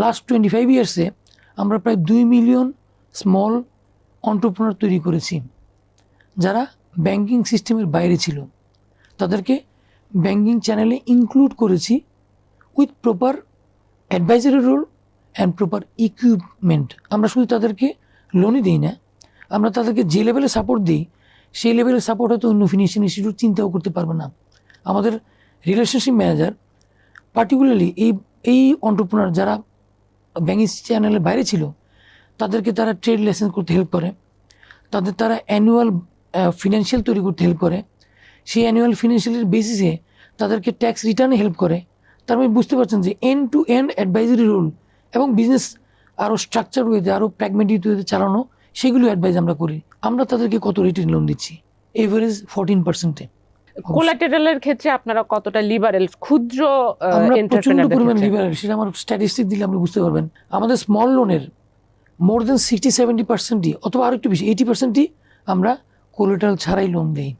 Last 25 ইয়ার্সে আমরা প্রায় 2 million small entrepreneur তৈরি করেছি যারা ব্যাংকিং সিস্টেমের বাইরে ছিল, তাদেরকে ব্যাংকিং চ্যানেলে ইনক্লুড করেছি with proper advisory role and proper equipment. আমরা শুধু তাদেরকে লোনই দিই না, আমরা তাদেরকে যে লেভেলে সাপোর্ট দিই সেই লেভেলের সাপোর্ট হয়তো অন্য ফিনান্সিয়াল ইনস্টিটিউট চিন্তাও করতে পারবে না। আমাদের রিলেশনশিপ ম্যানেজার পার্টিকুলারলি এই এন্টারপ্রেনার যারা ব্যাংকিং চ্যানেলের বাইরে ছিল তাদেরকে তারা ট্রেড লাইসেন্স করতে হেল্প করে, তারা অ্যানুয়াল ফিনান্সিয়াল তৈরি করতে হেল্প করে, সেই অ্যানুয়াল ফিনান্সিয়ালের বেসিসে তাদেরকে ট্যাক্স রিটার্নে হেল্প করে। তার মানে বুঝতে পারছেন যে end to end advisory role এবং বিজনেস আরও স্ট্রাকচার ওয়েতে আরও প্র্যাগমেটিক ওয়েতে চালানো, সেগুলো অ্যাডভাইস আমরা করি। আমরা তাদেরকে কত রেটের লোন দিচ্ছি? এভারেজ 14%। কোলাটেরালের ক্ষেত্রে আপনারা কতটা লিবারেল ক্ষুদ্র আমরা প্রচন্ড এন্টারপ্রেনারদের পরিমাণ ক্ষেত্রে? লিবারেল, সেটা আমার স্ট্যাটিস্টিক দিলে আপনি বুঝতে পারবেন। আমাদের স্মল লোনের মোর দেন 60-70%ই অথবা আরও একটু বেশি 80%ই আমরা কোলাটেরাল ছাড়াই লোন দিই।